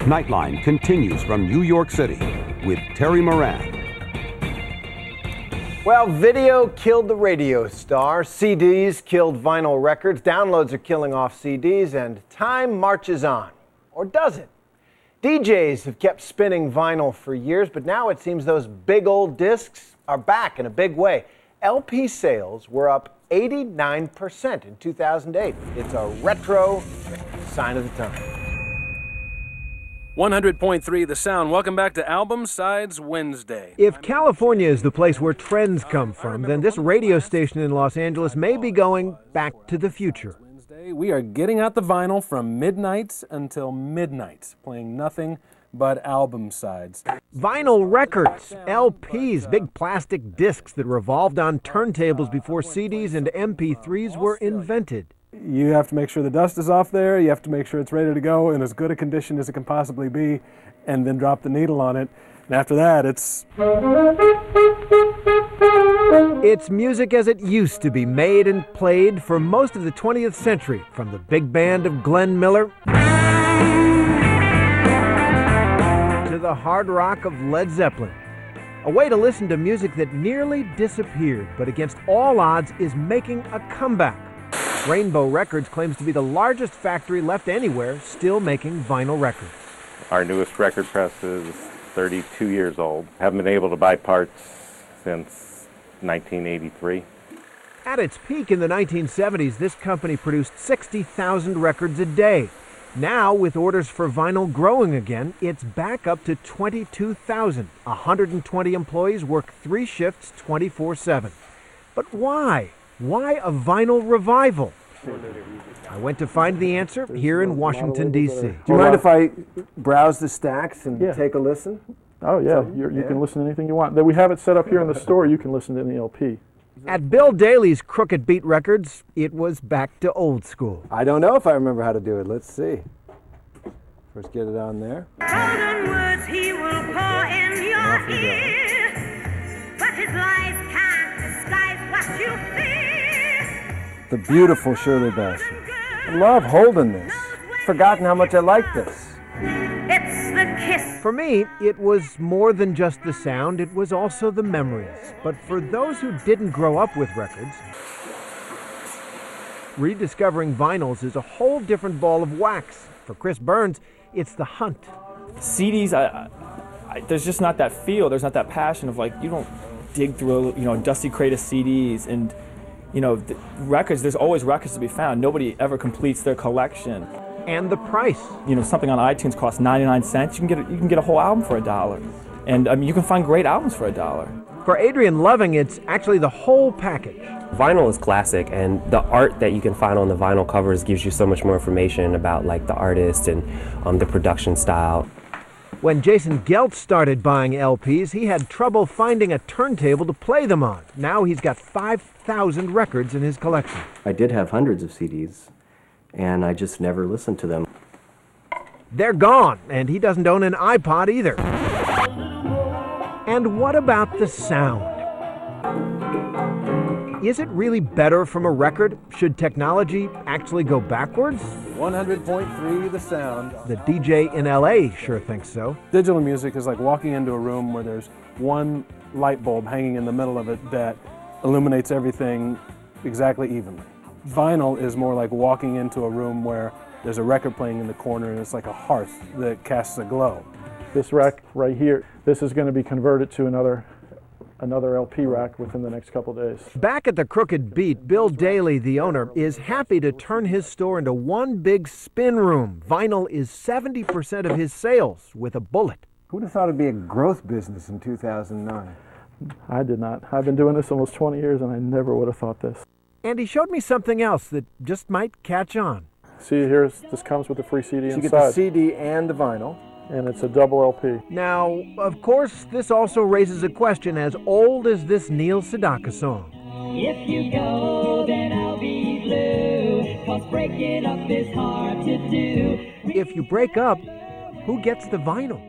Nightline continues from New York City with Terry Moran. Well, video killed the radio star, CDs killed vinyl records, downloads are killing off CDs, and time marches on. Or does it? DJs have kept spinning vinyl for years, but now it seems those big old discs are back in a big way. LP sales were up 89% in 2008. It's a retro sign of the time. 100.3 The Sound. Welcome back to Album Sides Wednesday. If California is the place where trends come from, then this radio station in Los Angeles may be going back to the future. Wednesday, we are getting out the vinyl from midnight until midnight, playing nothing but album sides. Vinyl records, LPs, big plastic discs that revolved on turntables before CDs and MP3s were invented. You have to make sure the dust is off there, you have to make sure it's ready to go in as good a condition as it can possibly be, and then drop the needle on it. And after that, it's music as it used to be, made and played for most of the 20th century, from the big band of Glenn Miller to the hard rock of Led Zeppelin. A way to listen to music that nearly disappeared, but against all odds is making a comeback. Rainbo Records claims to be the largest factory left anywhere still making vinyl records. Our newest record press is 32 years old. Haven't been able to buy parts since 1983. At its peak in the 1970s, this company produced 60,000 records a day. Now, with orders for vinyl growing again, it's back up to 22,000. 120 employees work 3 shifts 24/7. But why? Why a vinyl revival? I went to find the answer here in Washington, D.C. Do you mind if I browse the stacks and take a listen? Oh, yeah. You can listen to anything you want. We have it set up here in the store. You can listen to any LP. At Bill Daly's Crooked Beat Records, it was back to old school. I don't know if I remember how to do it. Let's see. First get it on there. Golden words he will pour in your ear, but his lies can't disguise what you fear. The beautiful Shirley Bassey. I love holding this. Forgotten how much I like this. It's the kiss. For me, it was more than just the sound, it was also the memories. But for those who didn't grow up with records, rediscovering vinyls is a whole different ball of wax. For Chris Burns, it's the hunt. CDs, there's just not that feel, there's not that passion of like, you don't dig through a dusty crate of CDs and the records, there's always records to be found. Nobody ever completes their collection. And the price. Something on iTunes costs 99 cents. You can get a whole album for $1. And you can find great albums for $1. For Adrian Loving, it's actually the whole package. Vinyl is classic, and the art that you can find on the vinyl covers gives you so much more information about like the artist and the production style. When Jason Geltz started buying LPs, he had trouble finding a turntable to play them on. Now he's got 5,000 records in his collection. I did have hundreds of CDs, and I just never listened to them. They're gone, and he doesn't own an iPod either. And what about the sound? Is it really better from a record? Should technology actually go backwards? 100.3 The Sound. The DJ in LA sure thinks so. Digital music is like walking into a room where there's one light bulb hanging in the middle of it that illuminates everything exactly evenly. Vinyl is more like walking into a room where there's a record playing in the corner and it's like a hearth that casts a glow. This rack right here, this is going to be converted to another LP rack within the next couple days. Back at the Crooked Beat, Bill Daly, the owner, is happy to turn his store into one big spin room. Vinyl is 70% of his sales, with a bullet. Who'd have thought it'd be a growth business in 2009? I did not. I've been doing this almost 20 years and I never would have thought this. And he showed me something else that just might catch on. See, this comes with the free CD inside. So you get the CD and the vinyl. And it's a double LP. Now, of course, this also raises a question as old as this Neil Sedaka song. If you go, then I'll be blue, 'cause breaking up is hard to do. If you break up, who gets the vinyl?